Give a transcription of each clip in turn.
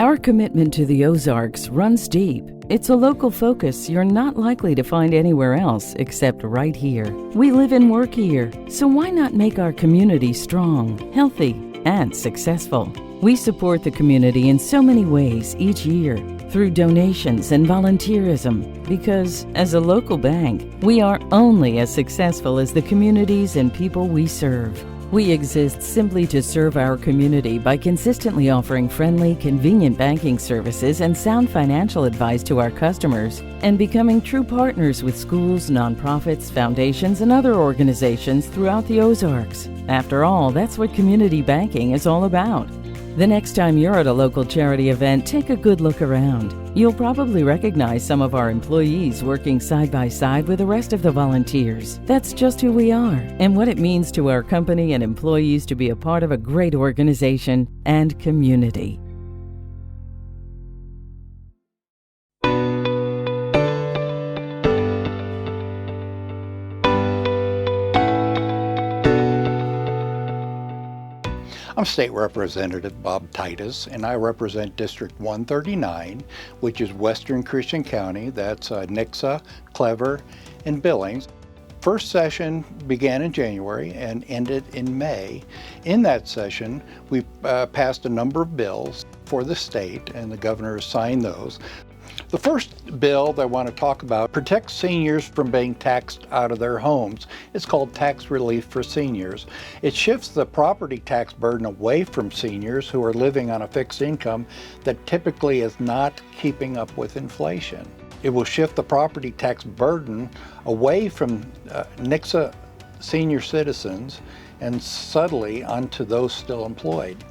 Our commitment to the Ozarks runs deep. It's a local focus you're not likely to find anywhere else except right here. We live and work here, so why not make our community strong, healthy, and successful? We support the community in so many ways each year, through donations and volunteerism, because as a local bank, we are only as successful as the communities and people we serve. We exist simply to serve our community by consistently offering friendly, convenient banking services and sound financial advice to our customers, and becoming true partners with schools, nonprofits, foundations, and other organizations throughout the Ozarks. After all, that's what community banking is all about. The next time you're at a local charity event, take a good look around. You'll probably recognize some of our employees working side by side with the rest of the volunteers. That's just who we are and what it means to our company and employees to be a part of a great organization and community. I'm State Representative Bob Titus, and I represent District 139, which is Western Christian County. That's Nixa, Clever, and Billings. First session began in January and ended in May. In that session, we passed a number of bills for the state, and the governor has signed those. The first bill that I want to talk about protects seniors from being taxed out of their homes. It's called Tax Relief for Seniors. It shifts the property tax burden away from seniors who are living on a fixed income that typically is not keeping up with inflation. It will shift the property tax burden away from Nixa senior citizens and subtly onto those still employed.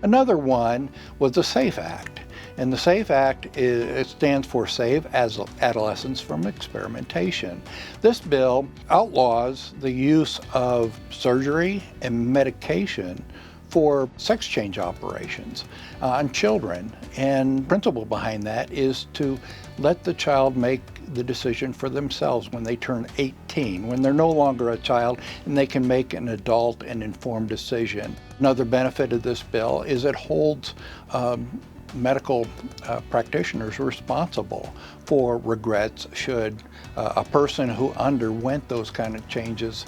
Another one was the SAFE Act. And the SAFE Act it stands for Save Adolescents from Experimentation. This bill outlaws the use of surgery and medication for sex change operations on children. And the principle behind that is to let the child make the decision for themselves when they turn 18, when they're no longer a child and they can make an adult and informed decision. Another benefit of this bill is it holds medical practitioners responsible for regrets should a person who underwent those kind of changes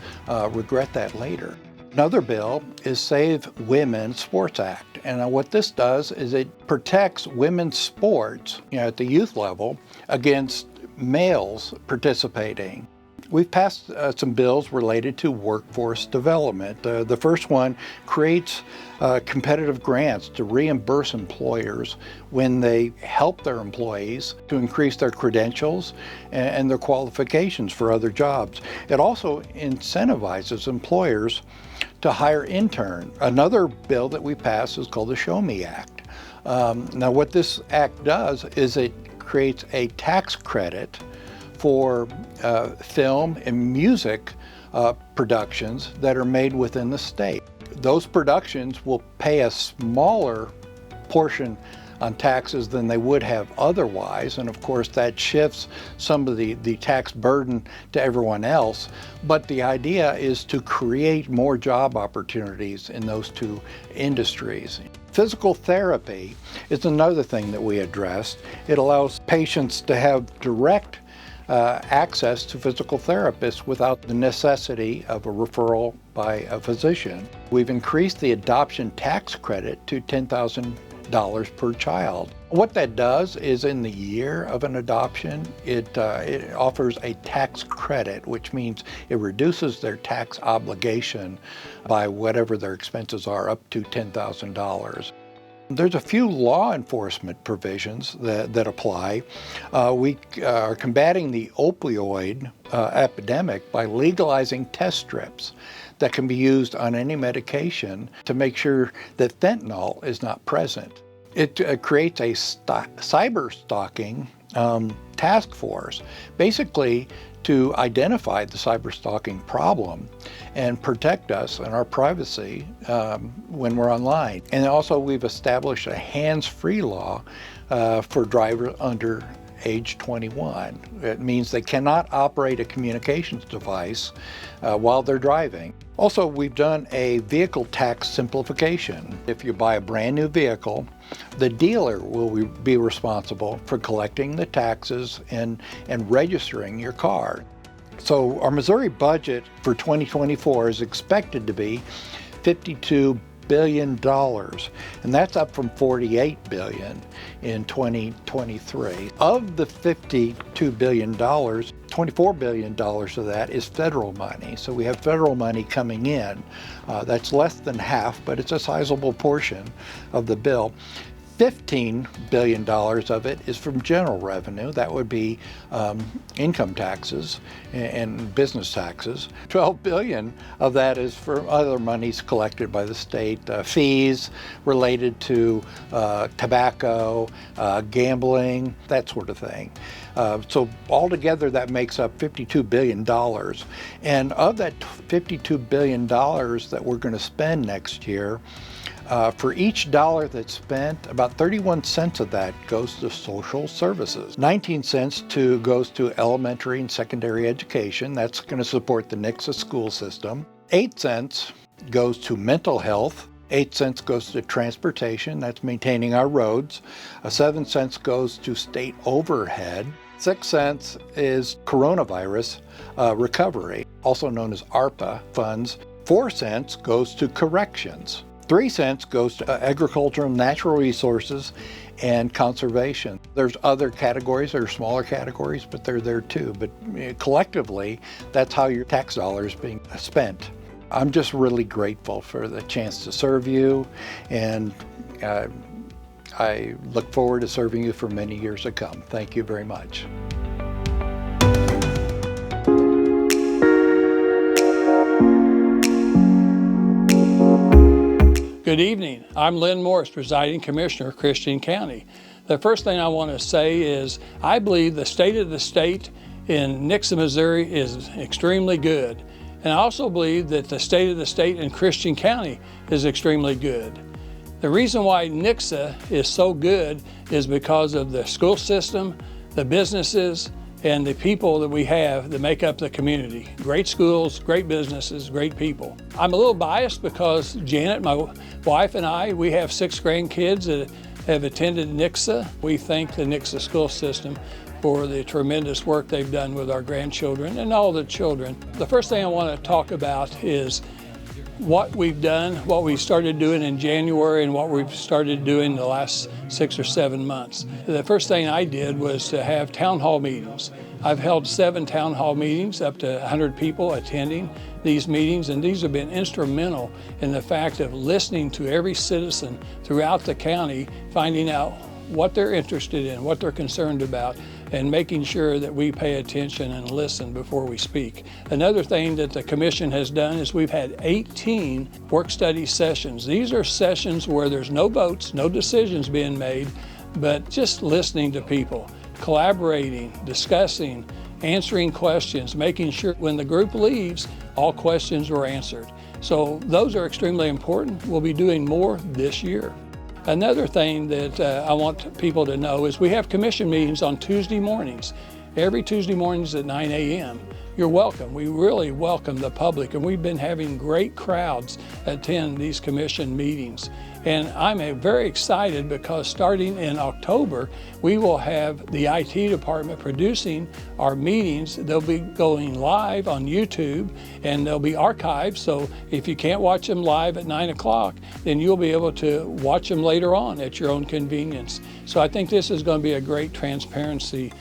regret that later. Another bill is Save Women's Sports Act. And what this does is it protects women's sports at the youth level against males participating. We've passed some bills related to workforce development. The first one creates competitive grants to reimburse employers when they help their employees to increase their credentials and their qualifications for other jobs. It also incentivizes employers to hire interns. Another bill that we passed is called the Show Me Act. Now what this act does is it creates a tax credit for film and music productions that are made within the state. Those productions will pay a smaller portion on taxes than they would have otherwise, and of course that shifts some of the tax burden to everyone else, but the idea is to create more job opportunities in those two industries. Physical therapy is another thing that we addressed. It allows patients to have direct access to physical therapists without the necessity of a referral by a physician. We've increased the adoption tax credit to $10,000 per child. What that does is in the year of an adoption, it offers a tax credit, which means it reduces their tax obligation by whatever their expenses are up to $10,000. There's a few law enforcement provisions that apply. We are combating the opioid epidemic by legalizing test strips that can be used on any medication to make sure that fentanyl is not present. It creates a cyber stalking task force, basically to identify the cyber stalking problem and protect us and our privacy when we're online. And also we've established a hands-free law for drivers under age 21. It means they cannot operate a communications device while they're driving. Also, we've done a vehicle tax simplification. If you buy a brand new vehicle, the dealer will be responsible for collecting the taxes and registering your car. So our Missouri budget for 2024 is expected to be $52 billion, and that's up from $48 billion in 2023. Of the $52 billion, $24 billion of that is federal money. So we have federal money coming in. That's less than half, but it's a sizable portion of the bill. $15 billion of it is from general revenue. That would be income taxes and business taxes. $12 billion of that is for other monies collected by the state, fees related to tobacco, gambling, that sort of thing. So altogether that makes up $52 billion. And of that $52 billion that we're going to spend next year, for each dollar that's spent, about 31 cents of that goes to social services. 19 cents goes to elementary and secondary education. That's going to support the Nixa school system. 8 cents goes to mental health. 8 cents goes to transportation. That's maintaining our roads. 7 cents goes to state overhead. 6 cents is coronavirus recovery, also known as ARPA funds. 4 cents goes to corrections. 3 cents goes to agricultural, natural resources, and conservation. There's other categories, there are smaller categories, but they're there too. But collectively, that's how your tax dollar is being spent. I'm just really grateful for the chance to serve you, and I look forward to serving you for many years to come. Thank you very much. Good evening. I'm Lynn Morris, presiding commissioner of Christian County. The first thing I want to say is I believe the state of the state in Nixa, Missouri is extremely good. And I also believe that the state of the state in Christian County is extremely good. The reason why Nixa is so good is because of the school system, the businesses, and the people that we have that make up the community. Great schools, great businesses, great people. I'm a little biased because Janet, my wife, and I, we have 6 grandkids that have attended Nixa. We thank the Nixa school system for the tremendous work they've done with our grandchildren and all the children. The first thing I want to talk about is what we've done, what we started doing in January, and what we've started doing the last 6 or 7 months. The first thing I did was to have town hall meetings. I've held 7 town hall meetings, up to 100 people attending these meetings, and these have been instrumental in the fact of listening to every citizen throughout the county, finding out what they're interested in, what they're concerned about, and making sure that we pay attention and listen before we speak. Another thing that the commission has done is we've had 18 work study sessions. These are sessions where there's no votes, no decisions being made, but just listening to people, collaborating, discussing, answering questions, making sure when the group leaves, all questions were answered. So those are extremely important. We'll be doing more this year. Another thing that I want people to know is we have commission meetings on Tuesday mornings. Every Tuesday mornings at 9 a.m. You're welcome. We really welcome the public, and we've been having great crowds attend these commission meetings. And I'm very excited because starting in October, we will have the IT department producing our meetings. They'll be going live on YouTube, and they'll be archived. So if you can't watch them live at 9 o'clock, then you'll be able to watch them later on at your own convenience. So I think this is going to be a great transparency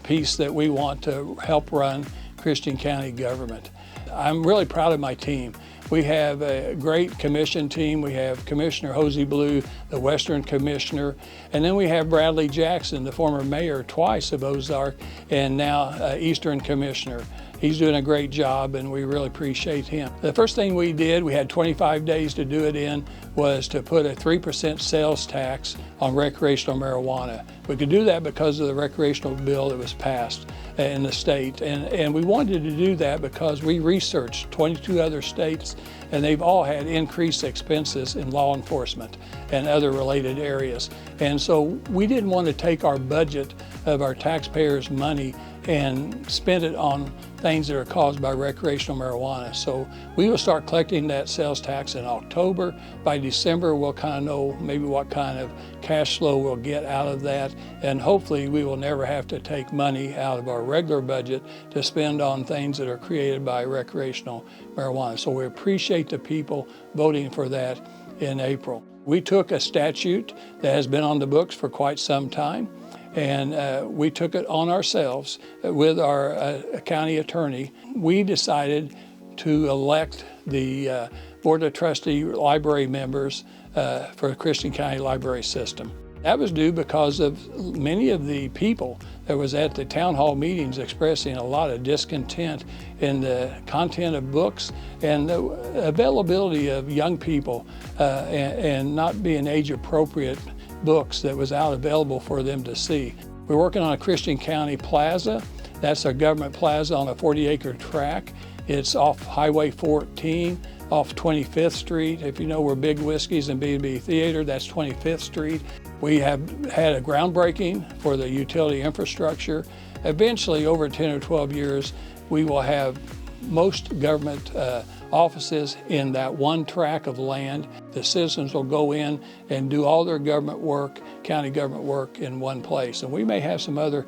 piece that we want to help run Christian County government. I'm really proud of my team. We have a great commission team. We have Commissioner Hosey Blue, the Western Commissioner, and then we have Bradley Jackson, the former mayor twice of Ozark, and now Eastern Commissioner. He's doing a great job, and we really appreciate him. The first thing we did, we had 25 days to do it in, was to put a 3% sales tax on recreational marijuana. We could do that because of the recreational bill that was passed in the state. And we wanted to do that because we researched 22 other states, and they've all had increased expenses in law enforcement and other related areas. And so we didn't want to take our budget of our taxpayers' money and spend it on things that are caused by recreational marijuana. So we will start collecting that sales tax in October. By December, we'll kind of know maybe what kind of cash flow we'll get out of that, and hopefully we will never have to take money out of our regular budget to spend on things that are created by recreational marijuana. So we appreciate the people voting for that in April. We took a statute that has been on the books for quite some time, and we took it on ourselves with our county attorney. We decided to elect the Board of Trustee library members for the Christian County Library System. That was due because of many of the people that was at the town hall meetings expressing a lot of discontent in the content of books and the availability of young people and not being age appropriate books that was out available for them to see. We're working on a Christian County Plaza. That's a government plaza on a 40-acre tract. It's off Highway 14, off 25th Street. If you know where Big Whiskey's and B&B Theater, that's 25th Street. We have had a groundbreaking for the utility infrastructure. Eventually, over 10 or 12 years, we will have most government offices in that one tract of land. The citizens will go in and do all their government work, county government work, in one place. And we may have some other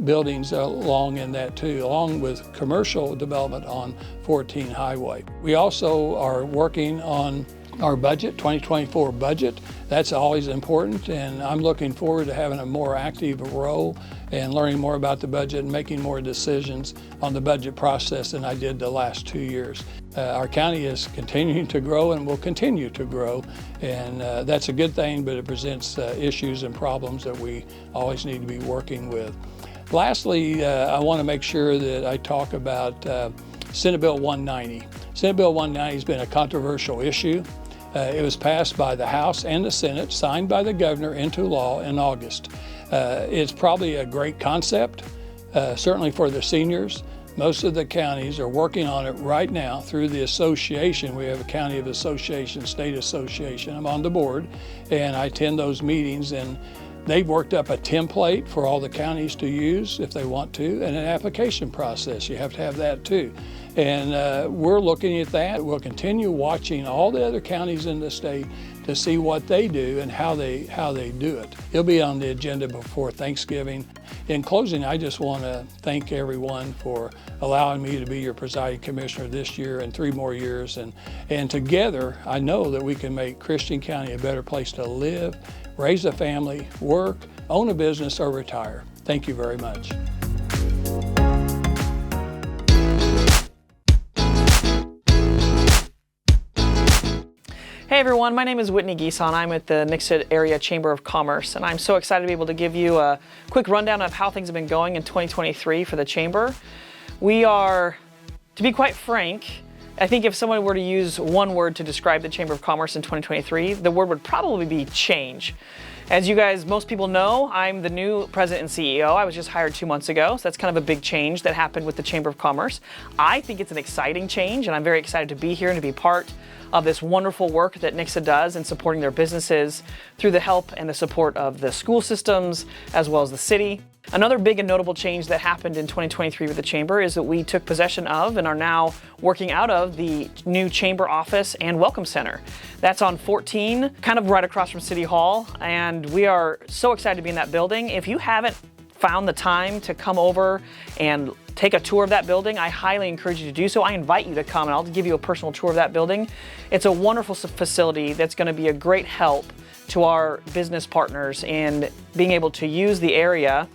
buildings along in that too, along with commercial development on 14 Highway. We also are working on our budget, 2024 budget. That's always important, and I'm looking forward to having a more active role and learning more about the budget and making more decisions on the budget process than I did the last 2 years. Our county is continuing to grow and will continue to grow, and that's a good thing, but it presents issues and problems that we always need to be working with. Lastly, I want to make sure that I talk about Senate Bill 190. Senate Bill 190 has been a controversial issue. It was passed by the House and the Senate, signed by the governor into law in August. It's probably a great concept, certainly for the seniors. Most of the counties are working on it right now through the association. We have a county of association, state association. I'm on the board and I attend those meetings, and they've worked up a template for all the counties to use if they want to, and an application process. You have to have that too. And we're looking at that. We'll continue watching all the other counties in the state to see what they do and how they do it. It'll be on the agenda before Thanksgiving. In closing, I just want to thank everyone for allowing me to be your presiding commissioner this year and 3 more years. And together, I know that we can make Christian County a better place to live, raise a family, work, own a business, or retire. Thank you very much. Hey everyone, my name is Whitney Geeson. I'm at the Nixa Area Chamber of Commerce, and I'm so excited to be able to give you a quick rundown of how things have been going in 2023 for the Chamber. We are, to be quite frank, I think if someone were to use one word to describe the Chamber of Commerce in 2023, the word would probably be change. As you guys, most people know, I'm the new president and CEO. I was just hired 2 months ago, so that's kind of a big change that happened with the Chamber of Commerce. I think it's an exciting change, and I'm very excited to be here and to be part of this wonderful work that Nixa does in supporting their businesses through the help and the support of the school systems as well as the city. Another big and notable change that happened in 2023 with the Chamber is that we took possession of and are now working out of the new Chamber office and Welcome Center. That's on 14, kind of right across from City Hall, and we are so excited to be in that building. If you haven't found the time to come over and take a tour of that building, I highly encourage you to do so. I invite you to come and I'll give you a personal tour of that building. It's a wonderful facility that's going to be a great help to our business partners in being able to use the area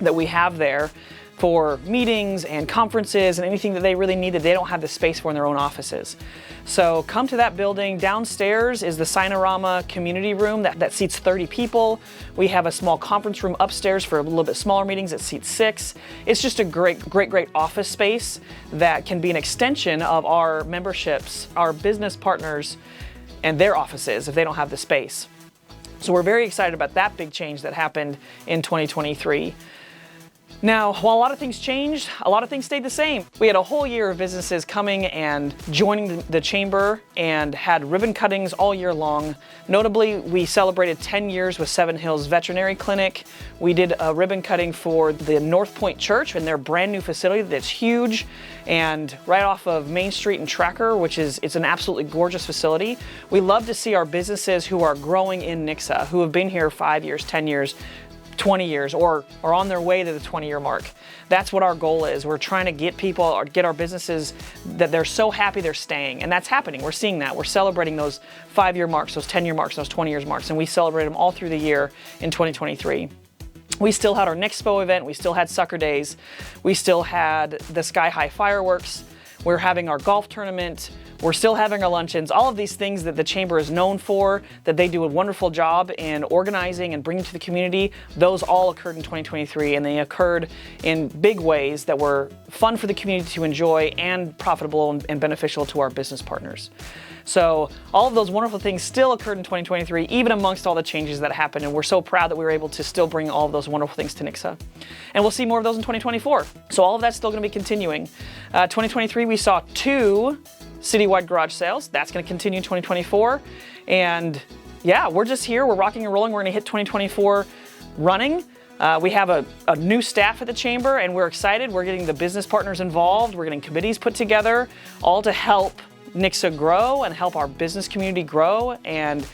that we have there for meetings and conferences and anything that they really need that they don't have the space for in their own offices. So come to that building. Downstairs is the Sinorama community room that seats 30 people. We have a small conference room upstairs for a little bit smaller meetings that seats 6. It's just a great office space that can be an extension of our memberships, our business partners, and their offices if they don't have the space. So we're very excited about that big change that happened in 2023. Now, while a lot of things changed, a lot of things stayed the same. We had a whole year of businesses coming and joining the chamber and had ribbon cuttings all year long. Notably, we celebrated 10 years with Seven Hills Veterinary Clinic. We did a ribbon cutting for the North Point Church and their brand new facility that's huge and right off of Main Street and Tracker, it's an absolutely gorgeous facility. We love to see our businesses who are growing in Nixa, who have been here 5 years, 10 years, 20 years, or are on their way to the 20-year mark. That's what our goal is. We're trying to get people, or get our businesses that they're so happy they're staying, and that's happening. We're seeing that. We're celebrating those 5-year marks, those 10-year marks, those 20 years marks, and we celebrate them all through the year in 2023. We still had our Nixpo event. We still had Sucker Days. We still had the Sky High fireworks. We're having our golf tournament. We're still having our luncheons, all of these things that the chamber is known for, that they do a wonderful job in organizing and bringing to the community. Those all occurred in 2023, and they occurred in big ways that were fun for the community to enjoy and profitable and beneficial to our business partners. So all of those wonderful things still occurred in 2023, even amongst all the changes that happened, and we're so proud that we were able to still bring all of those wonderful things to Nixa. And we'll see more of those in 2024. So all of that's still going to be continuing. 2023, we saw 2 citywide garage sales. That's going to continue in 2024. And yeah, we're just here. We're rocking and rolling. We're going to hit 2024 running. We have a new staff at the chamber, and we're excited. We're getting the business partners involved. We're getting committees put together, all to help Nixa grow and help our business community grow and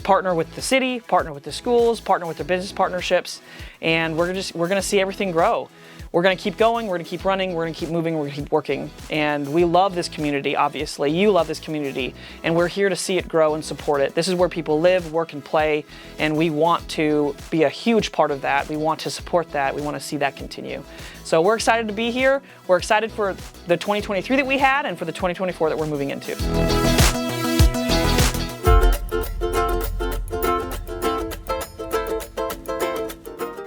partner with the city, partner with the schools, partner with their business partnerships, and we're going to see everything grow. We're going to keep going, we're going to keep running, we're going to keep moving, we're going to keep working. And we love this community, obviously. You love this community, and we're here to see it grow and support it. This is where people live, work, and play, and we want to be a huge part of that. We want to support that. We want to see that continue. So we're excited to be here. We're excited for the 2023 that we had and for the 2024 that we're moving into.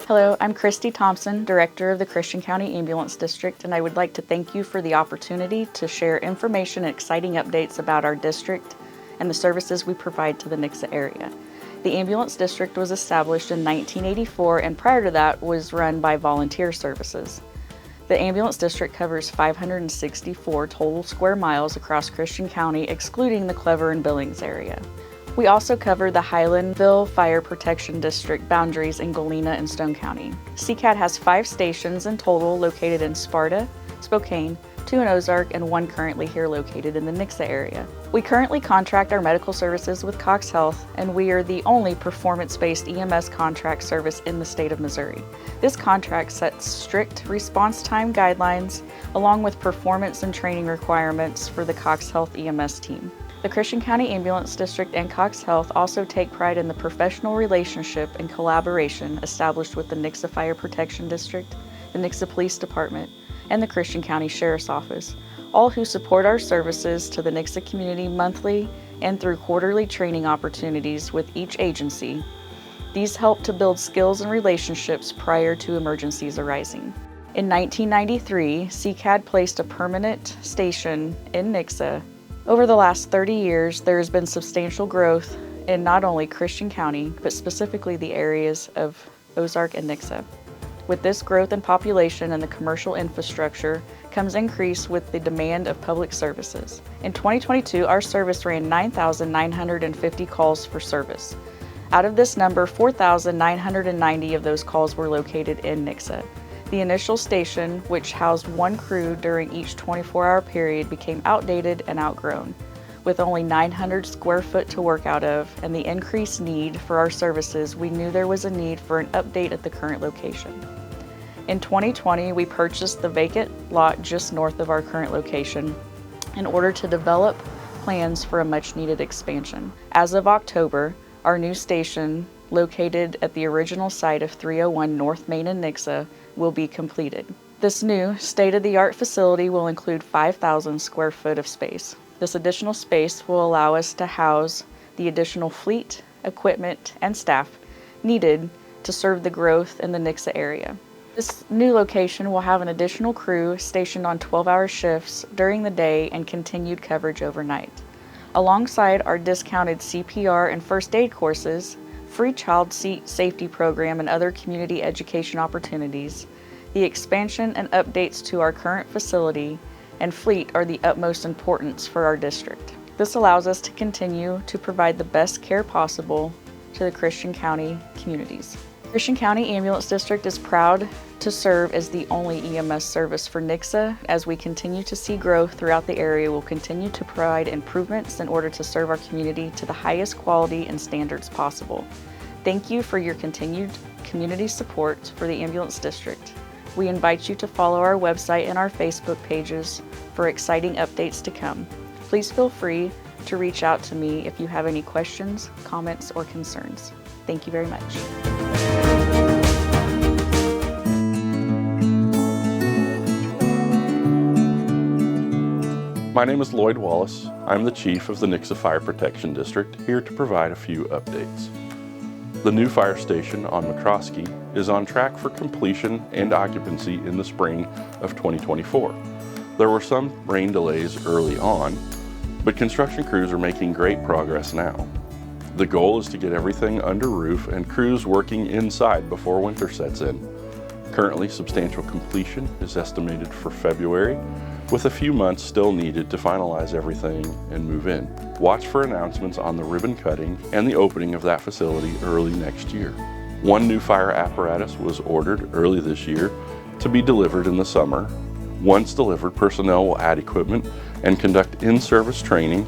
Hello, I'm Christy Thompson, Director of the Christian County Ambulance District, and I would like to thank you for the opportunity to share information and exciting updates about our district and the services we provide to the Nixa area. The Ambulance District was established in 1984 and prior to that was run by volunteer services. The Ambulance District covers 564 total square miles across Christian County, excluding the Clever and Billings area. We also cover the Highlandville Fire Protection District boundaries in Galena and Stone County. CCAD has 5 stations in total located in Sparta, Spokane, 2 in Ozark, and 1 currently here located in the Nixa area. We currently contract our medical services with Cox Health, and we are the only performance-based EMS contract service in the state of Missouri. This contract sets strict response time guidelines along with performance and training requirements for the Cox Health EMS team. The Christian County Ambulance District and Cox Health also take pride in the professional relationship and collaboration established with the Nixa Fire Protection District, the Nixa Police Department, and the Christian County Sheriff's Office, all who support our services to the Nixa community monthly and through quarterly training opportunities with each agency. These help to build skills and relationships prior to emergencies arising. In 1993, CCAD placed a permanent station in Nixa. Over the last 30 years, there has been substantial growth in not only Christian County, but specifically the areas of Ozark and Nixa. With this growth in population and the commercial infrastructure comes increase with the demand of public services. In 2022, our service ran 9,950 calls for service. Out of this number, 4,990 of those calls were located in Nixa. The initial station, which housed 1 crew during each 24-hour period, became outdated and outgrown. With only 900 square foot to work out of and the increased need for our services, we knew there was a need for an update at the current location. In 2020, we purchased the vacant lot just north of our current location in order to develop plans for a much-needed expansion. As of October, our new station, located at the original site of 301 North Main in Nixa, will be completed. This new state-of-the-art facility will include 5,000 square foot of space. This additional space will allow us to house the additional fleet, equipment, and staff needed to serve the growth in the Nixa area. This new location will have an additional crew stationed on 12-hour shifts during the day and continued coverage overnight. Alongside our discounted CPR and first aid courses, free child seat safety program, and other community education opportunities, The expansion and updates to our current facility and fleet are the utmost importance for our district. This allows us to continue to provide the best care possible to the Christian County communities. Christian County Ambulance District is proud to serve as the only EMS service for Nixa. As we continue to see growth throughout the area, we'll continue to provide improvements in order to serve our community to the highest quality and standards possible. Thank you for your continued community support for the Ambulance District. We invite you to follow our website and our Facebook pages for exciting updates to come. Please feel free to reach out to me if you have any questions, comments, or concerns. Thank you very much. My name is Lloyd Wallace. I'm the Chief of the Nixa Fire Protection District, here to provide a few updates. The new fire station on McCroskey is on track for completion and occupancy in the spring of 2024. There were some rain delays early on, but construction crews are making great progress now. The goal is to get everything under roof and crews working inside before winter sets in. Currently, substantial completion is estimated for February, with a few months still needed to finalize everything and move in. Watch for announcements on the ribbon cutting and the opening of that facility early next year. One new fire apparatus was ordered early this year to be delivered in the summer. Once delivered, personnel will add equipment and conduct in-service training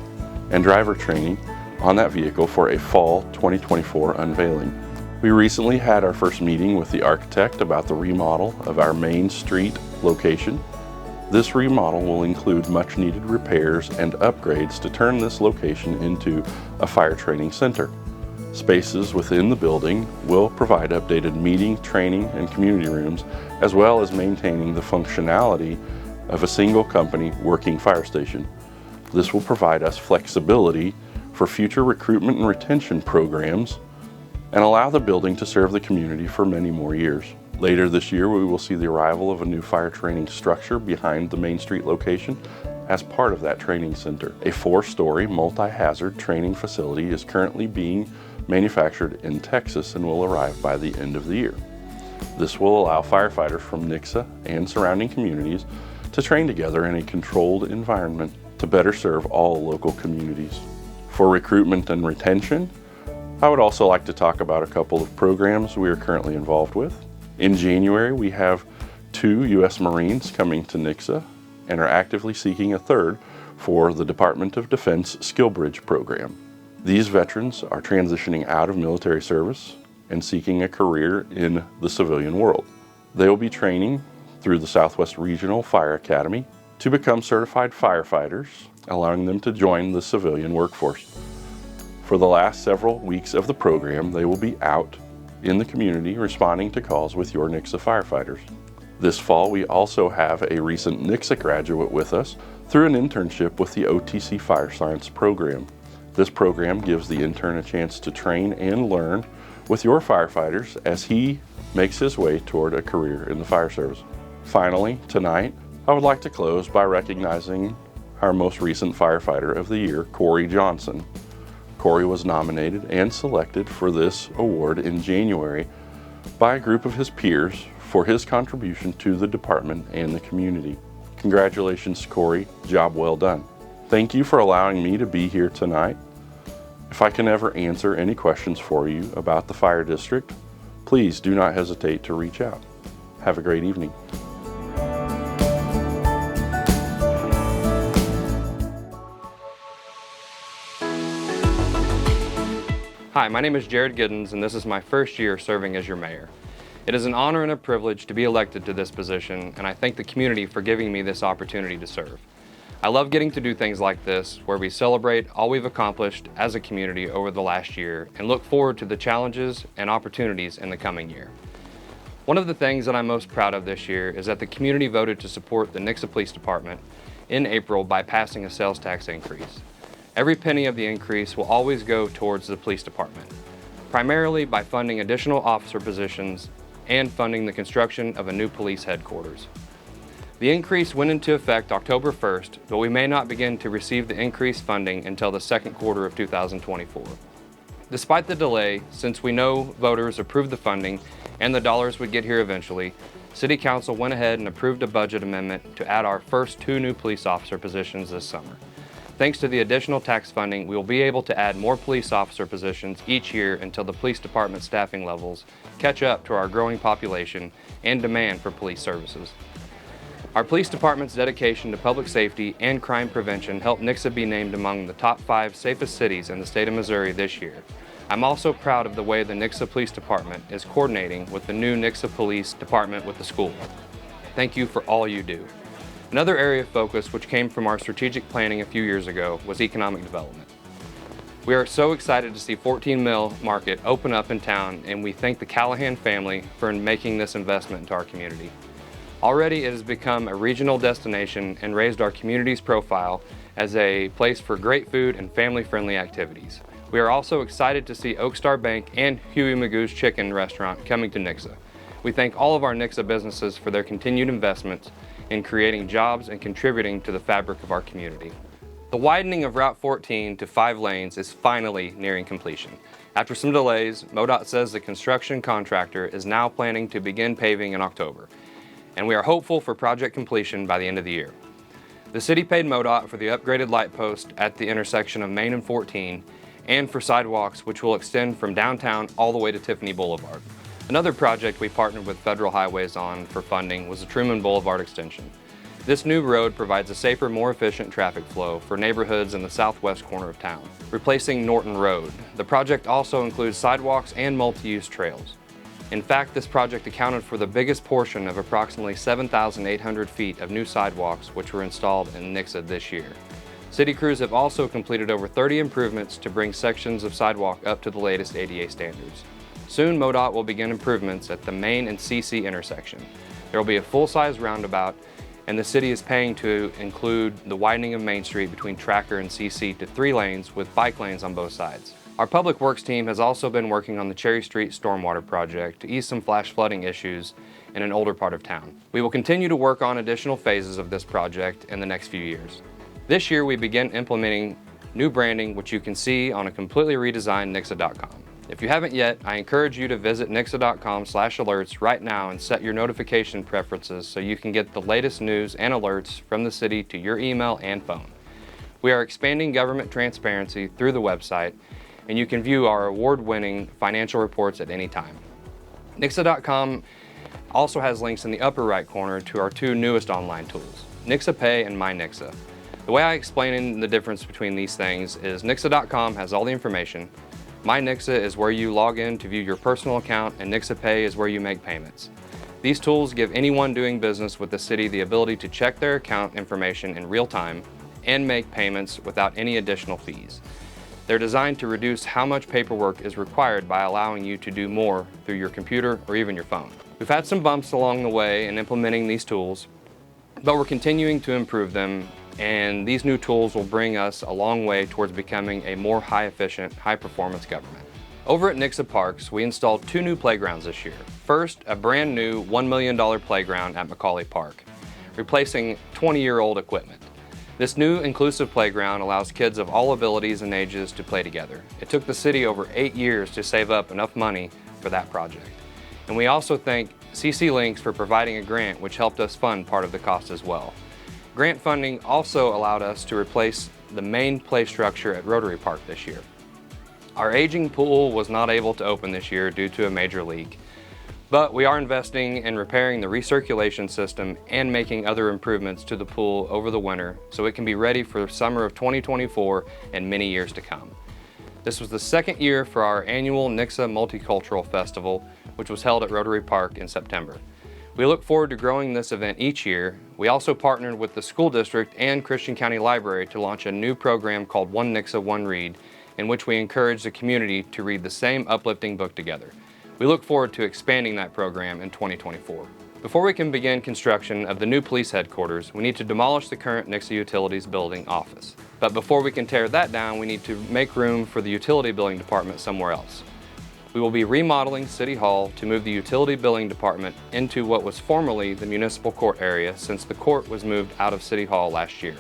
and driver training on that vehicle for a fall 2024 unveiling. We recently had our first meeting with the architect about the remodel of our Main Street location. This remodel will include much needed repairs and upgrades to turn this location into a fire training center. Spaces within the building will provide updated meeting, training, and community rooms, as well as maintaining the functionality of a single company working fire station. This will provide us flexibility for future recruitment and retention programs and allow the building to serve the community for many more years. Later this year, we will see the arrival of a new fire training structure behind the Main Street location as part of that training center. A 4-story multi-hazard training facility is currently being manufactured in Texas and will arrive by the end of the year. This will allow firefighters from Nixa and surrounding communities to train together in a controlled environment to better serve all local communities. For recruitment and retention, I would also like to talk about a couple of programs we are currently involved with. In January, we have 2 U.S. Marines coming to Nixa and are actively seeking a third for the Department of Defense Skill Bridge program. These veterans are transitioning out of military service and seeking a career in the civilian world. They will be training through the Southwest Regional Fire Academy to become certified firefighters, allowing them to join the civilian workforce. For the last several weeks of the program, they will be out in the community responding to calls with your Nixa firefighters. This fall, we also have a recent Nixa graduate with us through an internship with the OTC Fire Science program. This program gives the intern a chance to train and learn with your firefighters as he makes his way toward a career in the fire service. Finally, tonight, I would like to close by recognizing our most recent firefighter of the year, Corey Johnson. Corey was nominated and selected for this award in January by a group of his peers for his contribution to the department and the community. Congratulations, Corey. Job well done. Thank you for allowing me to be here tonight. If I can ever answer any questions for you about the fire district, please do not hesitate to reach out. Have a great evening. Hi, my name is Jared Giddens, and this is my first year serving as your mayor. It is an honor and a privilege to be elected to this position, and I thank the community for giving me this opportunity to serve. I love getting to do things like this, where we celebrate all we've accomplished as a community over the last year and look forward to the challenges and opportunities in the coming year. One of the things that I'm most proud of this year is that the community voted to support the Nixa Police Department in April by passing a sales tax increase. Every penny of the increase will always go towards the police department, primarily by funding additional officer positions and funding the construction of a new police headquarters. The increase went into effect October 1st, but we may not begin to receive the increased funding until the second quarter of 2024. Despite the delay, since we know voters approved the funding and the dollars would get here eventually, City Council went ahead and approved a budget amendment to add our first 2 new police officer positions this summer. Thanks to the additional tax funding, we will be able to add more police officer positions each year until the police department staffing levels catch up to our growing population and demand for police services. Our police department's dedication to public safety and crime prevention helped Nixa be named among the top 5 safest cities in the state of Missouri this year. I'm also proud of the way the Nixa Police Department is coordinating with the new Nixa Police Department with the school. Thank you for all you do. Another area of focus which came from our strategic planning a few years ago was economic development. We are so excited to see 14 Mill Market open up in town, and we thank the Callahan family for making this investment into our community. Already it has become a regional destination and raised our community's profile as a place for great food and family-friendly activities. We are also excited to see Oak Star Bank and Huey Magoo's Chicken Restaurant coming to Nixa. We thank all of our Nixa businesses for their continued investments in creating jobs and contributing to the fabric of our community. The widening of Route 14 to 5 lanes is finally nearing completion. After some delays, MoDOT says the construction contractor is now planning to begin paving in October, and we are hopeful for project completion by the end of the year. The city paid MoDOT for the upgraded light post at the intersection of Main and 14, and for sidewalks which will extend from downtown all the way to Tiffany Boulevard. Another project we partnered with Federal Highways on for funding was the Truman Boulevard extension. This new road provides a safer, more efficient traffic flow for neighborhoods in the southwest corner of town, replacing Norton Road. The project also includes sidewalks and multi-use trails. In fact, this project accounted for the biggest portion of approximately 7,800 feet of new sidewalks which were installed in Nixa this year. City crews have also completed over 30 improvements to bring sections of sidewalk up to the latest ADA standards. Soon, MoDOT will begin improvements at the Main and CC intersection. There will be a full-size roundabout, and the city is paying to include the widening of Main Street between Tracker and CC to 3 lanes with bike lanes on both sides. Our Public Works team has also been working on the Cherry Street Stormwater Project to ease some flash flooding issues in an older part of town. We will continue to work on additional phases of this project in the next few years. This year, we begin implementing new branding, which you can see on a completely redesigned Nixa.com. If you haven't yet, I encourage you to visit Nixa.com/alerts right now and set your notification preferences so you can get the latest news and alerts from the city to your email and phone. We are expanding government transparency through the website, and you can view our award-winning financial reports at any time. Nixa.com also has links in the upper right corner to our 2 newest online tools, Nixa Pay and My Nixa. The way I explain the difference between these things is Nixa.com has all the information, My Nixa is where you log in to view your personal account, and Nixa Pay is where you make payments. These tools give anyone doing business with the city the ability to check their account information in real time and make payments without any additional fees. They're designed to reduce how much paperwork is required by allowing you to do more through your computer or even your phone. We've had some bumps along the way in implementing these tools, but we're continuing to improve them, and these new tools will bring us a long way towards becoming a more high-efficient, high-performance government. Over at Nixa Parks, we installed 2 new playgrounds this year. First, a brand new $1 million playground at Macaulay Park, replacing 20-year-old equipment. This new inclusive playground allows kids of all abilities and ages to play together. It took the city over 8 years to save up enough money for that project. And we also thank CC Links for providing a grant which helped us fund part of the cost as well. Grant funding also allowed us to replace the main play structure at Rotary Park this year. Our aging pool was not able to open this year due to a major leak, but we are investing in repairing the recirculation system and making other improvements to the pool over the winter so it can be ready for summer of 2024 and many years to come. This was the 2nd year for our annual Nixa Multicultural Festival, which was held at Rotary Park in September. We look forward to growing this event each year. We also partnered with the school district and Christian County Library to launch a new program called One Nixa, One Read, in which we encourage the community to read the same uplifting book together. We look forward to expanding that program in 2024. Before we can begin construction of the new police headquarters, we need to demolish the current Nixa Utilities Building office. But before we can tear that down, we need to make room for the utility billing department somewhere else. We will be remodeling City Hall to move the utility billing department into what was formerly the municipal court area since the court was moved out of City Hall last year.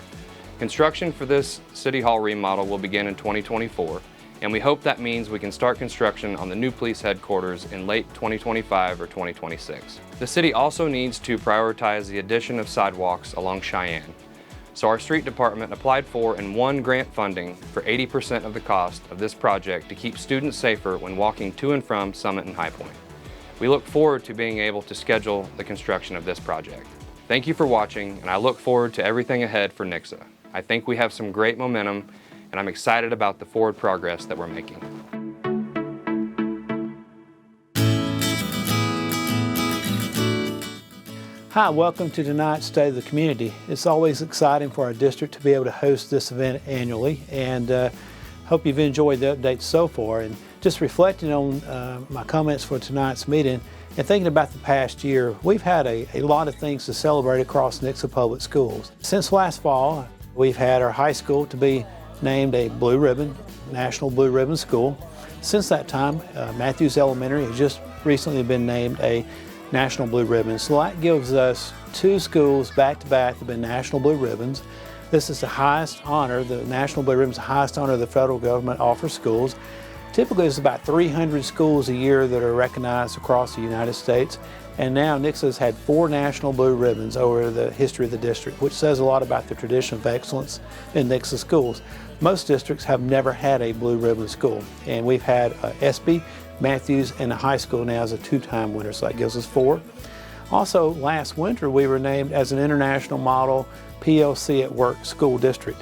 Construction for this City Hall remodel will begin in 2024, and we hope that means we can start construction on the new police headquarters in late 2025 or 2026. The city also needs to prioritize the addition of sidewalks along Cheyenne. So our street department applied for and won grant funding for 80% of the cost of this project to keep students safer when walking to and from Summit and High Point. We look forward to being able to schedule the construction of this project. Thank you for watching, and I look forward to everything ahead for Nixa. I think we have some great momentum, and I'm excited about the forward progress that we're making. Hi, welcome to tonight's State of the Community. It's always exciting for our district to be able to host this event annually, and hope you've enjoyed the updates so far. And just reflecting on my comments for tonight's meeting and thinking about the past year, we've had a lot of things to celebrate across Nixa Public Schools. Since last fall, we've had our high school to be named a Blue Ribbon, National Blue Ribbon School. Since that time, Matthews Elementary has just recently been named a National Blue Ribbon. So that gives us 2 schools back-to-back that have been National Blue Ribbons. This is the highest honor, the National Blue Ribbon is the highest honor the federal government offers schools. Typically there's about 300 schools a year that are recognized across the United States. And now Nixa's had 4 National Blue Ribbons over the history of the district, which says a lot about the tradition of excellence in Nixa schools. Most districts have never had a Blue Ribbon school, and we've had SB, Matthews, and the high school now as a 2-time winner, so that gives us 4. Also, last winter we were named as an International Model PLC at Work School District.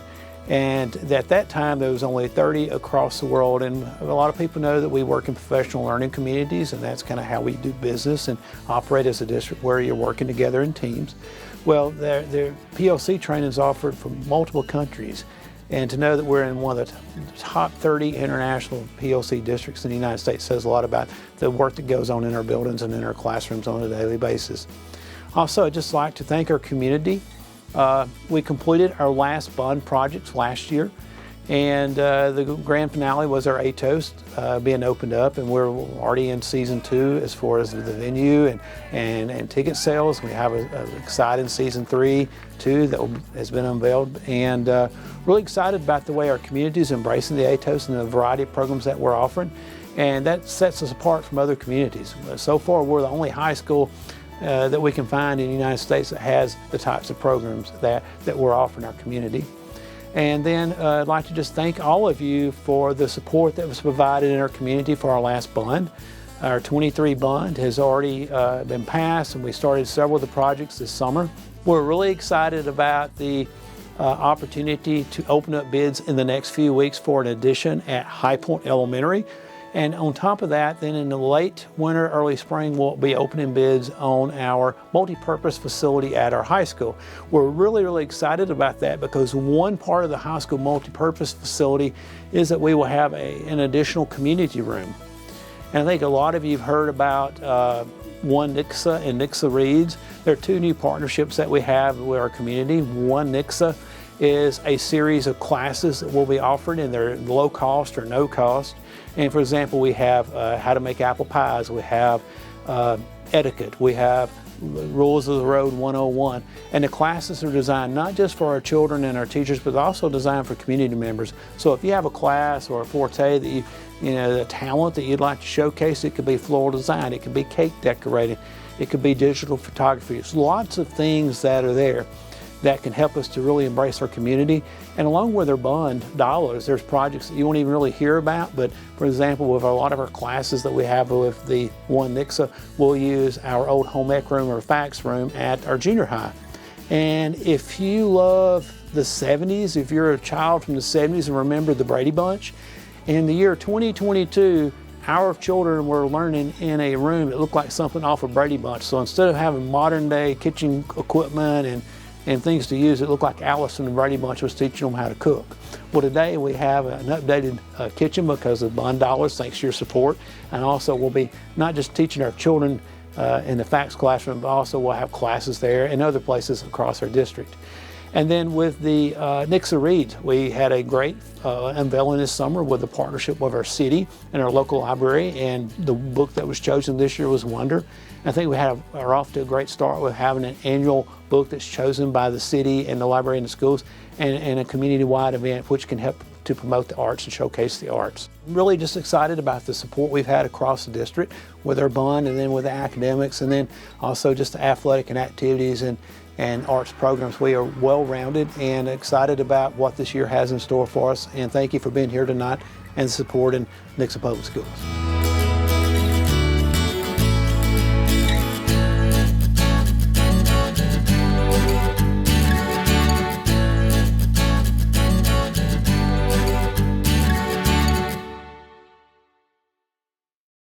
And at that time there was only 30 across the world, and a lot of people know that we work in professional learning communities, and that's kind of how we do business and operate as a district, where you're working together in teams. Well, their PLC training is offered from multiple countries, and to know that we're in one of the top 30 international PLC districts in the United States says a lot about the work that goes on in our buildings and in our classrooms on a daily basis. Also, I'd just like to thank our community. We completed our last bond projects last year, and the grand finale was our ATOS being opened up, and we're already in season 2 as far as the venue and ticket sales. We have an exciting season 3 too that has been unveiled, and really excited about the way our community is embracing the ATOS and the variety of programs that we're offering, and that sets us apart from other communities. So far we're the only high school that we can find in the United States that has the types of programs that we're offering our community. And then I'd like to just thank all of you for the support that was provided in our community for our last bond. Our 23 bond has already been passed, and we started several of the projects this summer. We're really excited about the opportunity to open up bids in the next few weeks for an addition at High Point Elementary. And on top of that, then in the late winter, early spring, we'll be opening bids on our multi-purpose facility at our high school. We're really excited about that, because one part of the high school multi-purpose facility is that we will have an additional community room. And I think a lot of you have heard about One Nixa and Nixa Reads. There are 2 new partnerships that we have with our community. One Nixa is a series of classes that will be offered, and they're low cost or no cost. And for example, we have how to make apple pies, we have etiquette, we have Rules of the Road 101. And the classes are designed not just for our children and our teachers, but also designed for community members. So if you have a class or a forte that a talent that you'd like to showcase, it could be floral design, it could be cake decorating, it could be digital photography. There's lots of things that are there that can help us to really embrace our community. And along with our bond dollars, there's projects that you won't even really hear about, but for example, with a lot of our classes that we have with the One Nixa, we'll use our old home ec room or fax room at our junior high. And if you love the 70s, if you're a child from the 70s and remember the Brady Bunch, in the year 2022, our children were learning in a room that looked like something off of Brady Bunch. So instead of having modern day kitchen equipment and things to use, it looked like Alice and the Brady Bunch was teaching them how to cook. Well, today we have an updated kitchen because of bond dollars, thanks to your support. And also we'll be not just teaching our children in the fax classroom, but also we'll have classes there and other places across our district. And then with the Nixa Reads, we had a great unveiling this summer with a partnership with our city and our local library, and the book that was chosen this year was Wonder. I think we are off to a great start with having an annual book that's chosen by the city and the library and the schools, and a community-wide event which can help to promote the arts and showcase the arts. I'm really just excited about the support we've had across the district with our bond and then with the academics and then also just the athletic and activities and arts programs. We are well-rounded and excited about what this year has in store for us, and thank you for being here tonight and supporting Nixa Public Schools.